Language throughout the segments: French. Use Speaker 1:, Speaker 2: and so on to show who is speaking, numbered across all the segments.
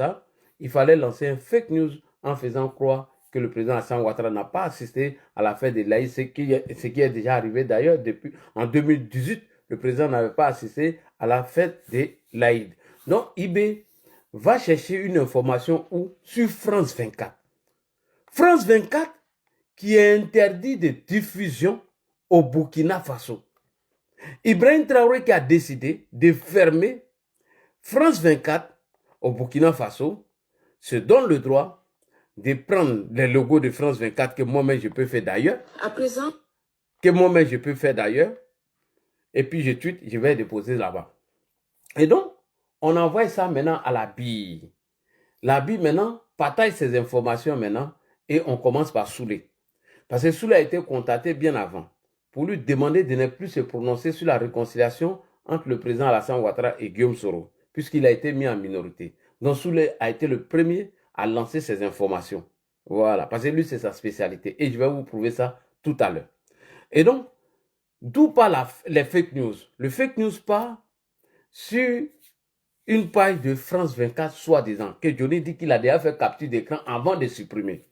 Speaker 1: ça, il fallait lancer un fake news en faisant croire que le président Alassane Ouattara n'a pas assisté à la fête des laïcs, ce qui est déjà arrivé d'ailleurs depuis en 2018. Le président n'avait pas assisté à la fête des laïcs. Donc, IB va chercher une information où sur France 24. France 24 qui est interdit de diffusion au Burkina Faso. Ibrahim Traoré qui a décidé de fermer France 24 au Burkina Faso se donne le droit de prendre les logos de France 24 que moi-même je peux faire d'ailleurs. À présent. Que moi-même je peux faire d'ailleurs. Et puis je tweet, je vais déposer là-bas. Et donc, on envoie ça maintenant à la BI. La BI maintenant partage ces informations maintenant et on commence par Soulé. Parce que Soulé a été contacté bien avant pour lui demander de ne plus se prononcer sur la réconciliation entre le président Alassane Ouattara et Guillaume Soro, puisqu'il a été mis en minorité. Donc Soulé a été le premier à lancer ces informations. Voilà, parce que lui, c'est sa spécialité. Et je vais vous prouver ça tout à l'heure. Et donc, d'où part les fake news? Le fake news part sur une page de France 24, soi-disant, que Johnny dit qu'il a déjà fait capture d'écran avant de supprimer.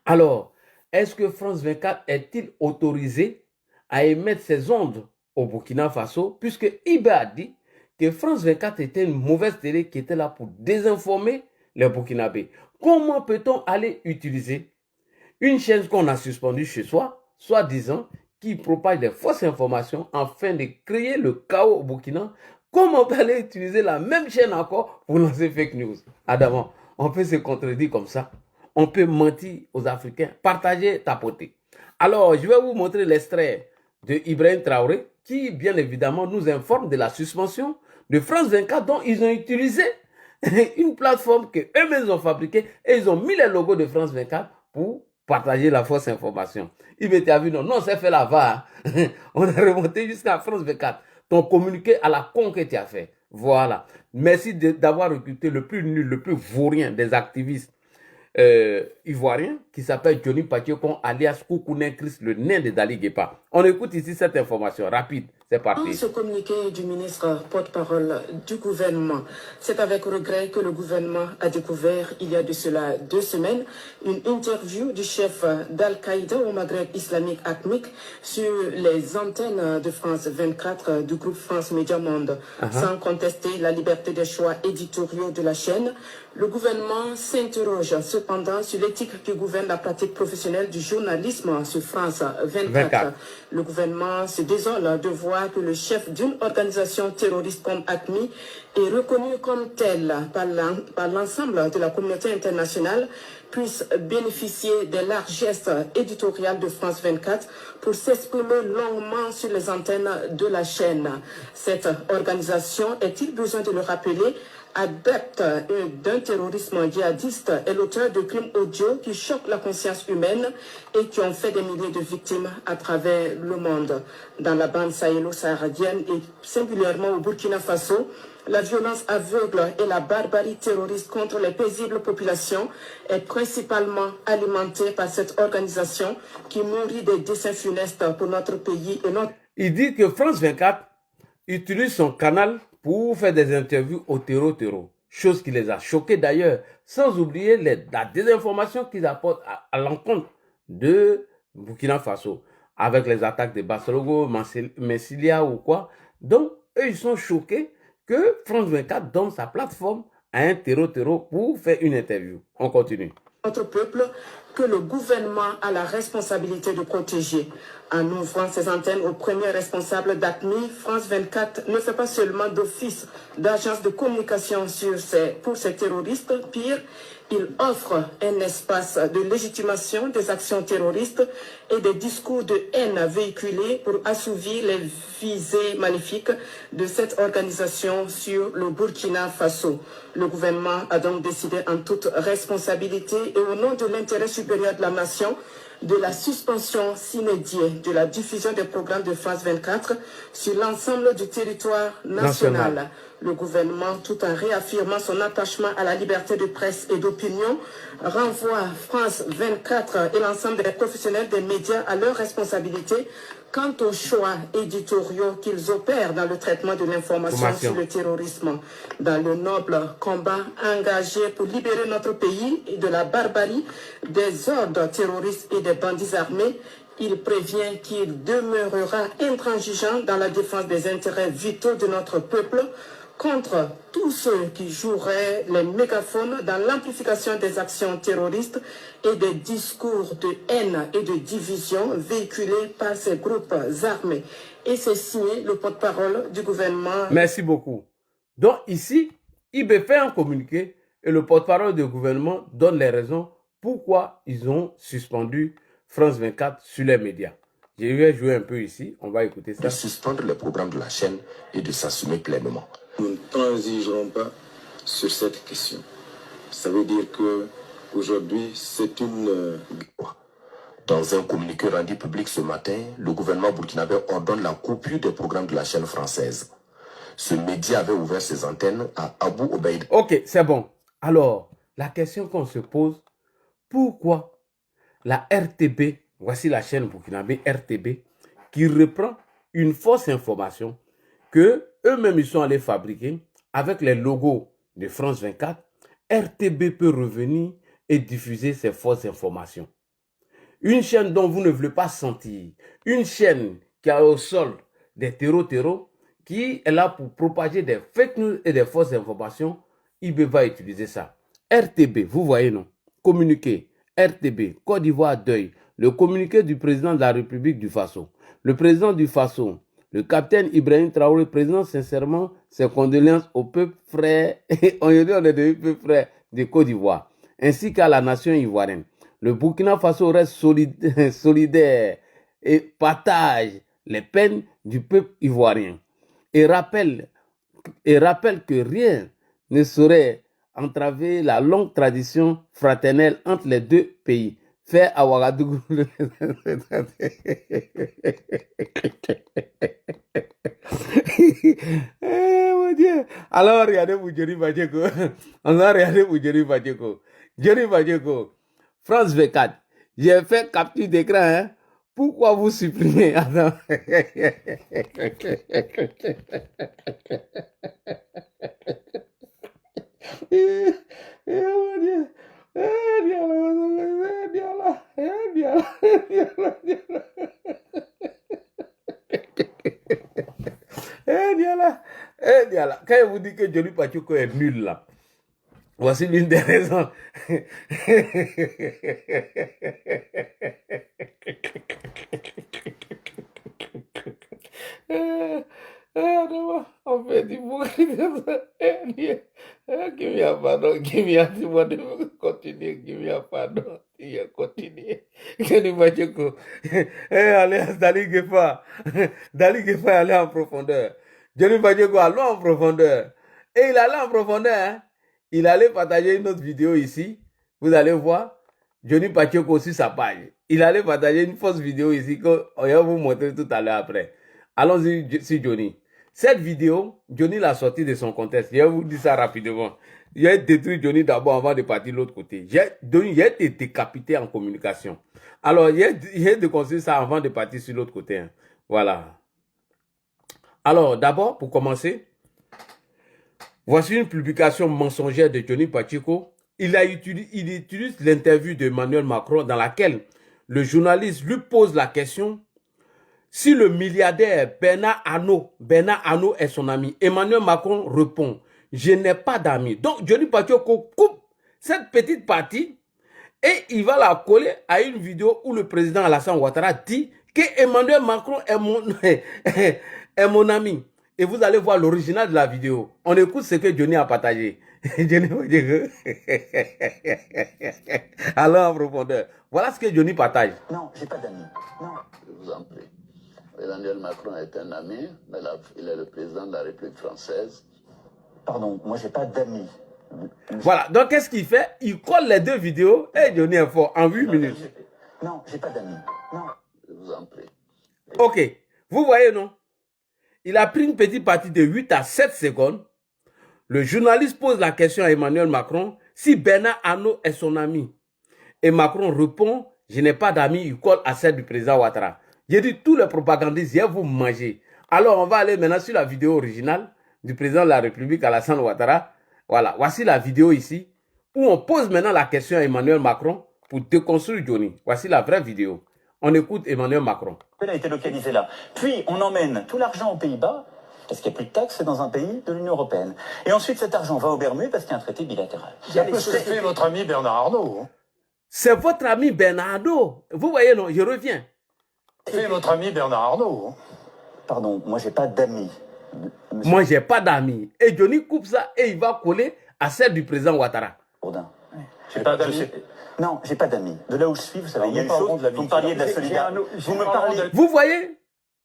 Speaker 1: Alors, est-ce que France 24 est-il autorisé à émettre ses ondes au Burkina Faso, puisque Ibe a dit que France 24 était une mauvaise télé qui était là pour désinformer les Burkinabés. Comment peut-on aller utiliser une chaîne qu'on a suspendue chez soi, soi-disant, qui propage des fausses informations afin de créer le chaos au Burkina? Comment on peut aller utiliser la même chaîne encore pour lancer fake news? Adamant, on peut se contredire comme ça. On peut mentir aux Africains, partager, tapoter. Alors, je vais vous montrer l'extrait de Ibrahim Traoré qui, bien évidemment, nous informe de la suspension de France 24 dont ils ont utilisé une plateforme qu'eux-mêmes ont fabriquée et ils ont mis les logos de France 24 pour partager la fausse information. Il m'était vu, non, c'est fait là-bas. On a remonté jusqu'à France 24. Ton communiqué à la con que tu as fait. Voilà. Merci d'avoir recruté le plus nul, le plus vaurien des activistes ivoirien qui s'appelle Johnny Patiokon alias Koukounen Chris, le nain de Dali Guépa. On écoute ici cette information rapide. C'est parti.
Speaker 2: Ce communiqué du ministre porte-parole du gouvernement, c'est avec regret que le gouvernement a découvert il y a de cela 2 semaines une interview du chef d'Al-Qaïda au Maghreb islamique ACMIC sur les antennes de France 24 du groupe France Média Monde. Sans contester la liberté des choix éditoriaux de la chaîne, le gouvernement s'interroge cependant sur l'éthique qui gouverne la pratique professionnelle du journalisme sur France 24. Le gouvernement se désole de voir que le chef d'une organisation terroriste comme ACMI est reconnu comme tel par l'ensemble de la communauté internationale puisse bénéficier des largesses éditoriales de France 24 pour s'exprimer longuement sur les antennes de la chaîne. Cette organisation, est-il besoin de le rappeler, adepte d'un terrorisme djihadiste, est l'auteur de crimes audio qui choquent la conscience humaine et qui ont fait des milliers de victimes à travers le monde. Dans la bande sahélo-saharienne et singulièrement au Burkina Faso, la violence aveugle et la barbarie terroriste contre les paisibles populations est principalement alimentée par cette organisation qui nourrit des desseins funestes pour notre pays et notre...
Speaker 1: Il dit que France 24 utilise son canal pour faire des interviews au terreau, chose qui les a choqués d'ailleurs, sans oublier la désinformation qu'ils apportent à l'encontre de Burkina Faso, avec les attaques de Bassalogo, Messilia ou quoi. Donc, eux, ils sont choqués que France 24 donne sa plateforme à un terreau pour faire une interview. On continue.
Speaker 2: Notre peuple que le gouvernement a la responsabilité de protéger. En ouvrant ses antennes aux premiers responsables d'ACMI, France 24 ne fait pas seulement d'office d'agence de communication pour ces terroristes. Pire, il offre un espace de légitimation des actions terroristes et des discours de haine véhiculés pour assouvir les visées maléfiques de cette organisation sur le Burkina Faso. Le gouvernement a donc décidé en toute responsabilité et au nom de l'intérêt supérieur de la nation de la suspension sine die de la diffusion des programmes de France 24 sur l'ensemble du territoire national. Le gouvernement, tout en réaffirmant son attachement à la liberté de presse et d'opinion, renvoie France 24 et l'ensemble des professionnels des médias à leurs responsabilités quant aux choix éditoriaux qu'ils opèrent dans le traitement de l'information sur le terrorisme. Dans le noble combat engagé pour libérer notre pays de la barbarie, des ordres terroristes et des bandits armés, il prévient qu'il demeurera intransigeant dans la défense des intérêts vitaux de notre peuple contre tous ceux qui joueraient les mégaphones dans l'amplification des actions terroristes et des discours de haine et de division véhiculés par ces groupes armés. Et c'est signé le porte-parole du gouvernement.
Speaker 1: Merci beaucoup. Donc ici, IB fait un communiqué et le porte-parole du gouvernement donne les raisons pourquoi ils ont suspendu France 24 sur les médias. Je vais jouer un peu ici, on va écouter ça.
Speaker 3: De suspendre les programmes de la chaîne et de s'assumer pleinement.
Speaker 4: Nous ne transigerons pas sur cette question. Ça veut dire que aujourd'hui, c'est une...
Speaker 3: Dans un communiqué rendu public ce matin, le gouvernement burkinabé ordonne la coupure des programmes de la chaîne française. Ce média avait ouvert ses antennes à Abu Obeid.
Speaker 1: Ok, c'est bon. Alors, la question qu'on se pose, pourquoi la RTB, voici la chaîne burkinabé RTB, qui reprend une fausse information que eux-mêmes ils sont allés fabriquer avec les logos de France 24, RTB peut revenir et diffuser ces fausses informations. Une chaîne dont vous ne voulez pas sentir, une chaîne qui a au sol des terreaux, qui est là pour propager des fake news et des fausses informations, IB va utiliser ça. RTB, vous voyez non? Communiqué, RTB, Côte d'Ivoire deuil, le communiqué du président de la République du Faso. Le président du Faso, le capitaine Ibrahim Traoré, présente sincèrement ses condoléances au peuple frère, on est devenu peuple frère de Côte d'Ivoire, ainsi qu'à la nation ivoirienne. Le Burkina Faso reste solidaire et partage les peines du peuple ivoirien. Et rappelle que rien ne saurait entraver la longue tradition fraternelle entre les deux pays. Fait à Ouagadougou. Mon Dieu. Alors, regardez pour Johnny Bajeko. On va regarder pour Johnny Bajeko. Johnny Bajeko, France 24. J'ai fait capture d'écran. Hein? Pourquoi vous supprimez? Attends. Quand je vous dis que Johnny Pachuco est nul là, voici l'une des raisons. On fait du bruit de ça. Give me a pardon, give me a continuer, give me a pardon. Il a continué. Johnny Pachuco. Allez, Dali Gefa. Dali Gefa allait en profondeur. Johnny Pachuco allait en profondeur. Et il allait en profondeur. Hein? Il allait partager une autre vidéo ici. Vous allez voir. Johnny Pachuco sur sa page. Il allait partager une fausse vidéo ici qu'on va vous montrer tout à l'heure après. Allons-y sur Johnny. Cette vidéo, Johnny l'a sortie de son contexte. Je vais vous dire ça rapidement. J'ai détruit Johnny d'abord avant de partir de l'autre côté. Johnny a été décapité en communication. Alors, j'ai déconstruit ça avant de partir sur l'autre côté. Hein. Voilà. Alors, d'abord, pour commencer, voici une publication mensongère de Johnny Pacheco. Il utilise l'interview d'Emmanuel Macron dans laquelle le journaliste lui pose la question si le milliardaire Bernard Arnault est son ami. Emmanuel Macron répond, je n'ai pas d'amis. Donc, Johnny Pacheco coupe cette petite partie et il va la coller à une vidéo où le président Alassane Ouattara dit que Emmanuel Macron est mon ami. Et vous allez voir l'original de la vidéo. On écoute ce que Johnny a partagé. Alors en profondeur. Voilà ce que Johnny partage.
Speaker 5: Non, j'ai pas d'amis. Non. Je vous en prie. Emmanuel Macron est un ami, mais là, il est le président de la République française. Pardon, moi j'ai pas d'amis.
Speaker 1: Voilà, donc qu'est-ce qu'il fait? Il colle les deux vidéos et Johnny est fort en 8 minutes.
Speaker 5: Non, j'ai pas d'amis. Non. Je vous en prie.
Speaker 1: Ok, vous voyez, non? Il a pris une petite partie de 8 à 7 secondes. Le journaliste pose la question à Emmanuel Macron si Bernard Arnault est son ami. Et Macron répond, je n'ai pas d'amis, il colle à celle du président Ouattara. J'ai dit, tous les propagandistes, viens vous manger. Alors, on va aller maintenant sur la vidéo originale du président de la République, Alassane Ouattara. Voilà, voici la vidéo ici, où on pose maintenant la question à Emmanuel Macron pour déconstruire Johnny. Voici la vraie vidéo. On écoute Emmanuel Macron.
Speaker 5: Elle a été localisée là. Puis, on emmène tout l'argent aux Pays-Bas, parce qu'il n'y a plus de taxes dans un pays de l'Union européenne. Et ensuite, cet argent va aux Bermudes parce qu'il y a un traité bilatéral.
Speaker 6: C'est un peu ce que fait votre ami Bernard Arnault.
Speaker 1: C'est votre ami Bernard Arnault. Vous voyez, non, je reviens.
Speaker 6: Fait votre ami Bernard Arnault.
Speaker 5: Pardon, moi, j'ai pas d'amis.
Speaker 1: Moi, j'ai pas d'amis. Et Johnny coupe ça et il va coller à celle du président Ouattara.
Speaker 5: Bourdin.
Speaker 6: J'ai pas d'amis.
Speaker 5: Non, j'ai pas d'amis. De là où je suis, vous savez,
Speaker 6: Alors,
Speaker 5: il y a
Speaker 6: nous
Speaker 5: une chose,
Speaker 6: parlons de l'amitié.
Speaker 5: vous me parliez de la solidarité. Vous me parliez...
Speaker 1: Vous voyez,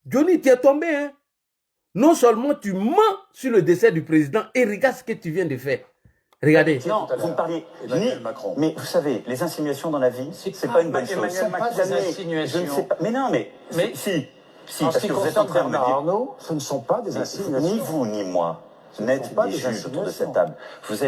Speaker 1: Johnny, tu es tombé, hein? Non seulement tu mens sur le décès du président et regarde ce que tu viens de faire. Regardez.
Speaker 5: Non, vous me parliez
Speaker 6: Emmanuel Macron.
Speaker 5: Mais vous savez, les insinuations dans la vie, c'est pas une bonne chose.
Speaker 6: Emmanuel Macron,
Speaker 5: Pas
Speaker 6: des insinuations.
Speaker 5: Je ne sais pas. Mais non, mais si,
Speaker 6: En
Speaker 5: parce
Speaker 6: ce qui
Speaker 5: que vous êtes en
Speaker 6: concerne
Speaker 5: train de me
Speaker 6: Bernard
Speaker 5: dire.
Speaker 6: Arnault, ce ne sont pas des insinuations.
Speaker 5: Ni vous ni moi n'êtes
Speaker 6: pas
Speaker 5: des
Speaker 6: des
Speaker 5: juges autour de cette
Speaker 6: insinuations.
Speaker 5: table. Vous êtes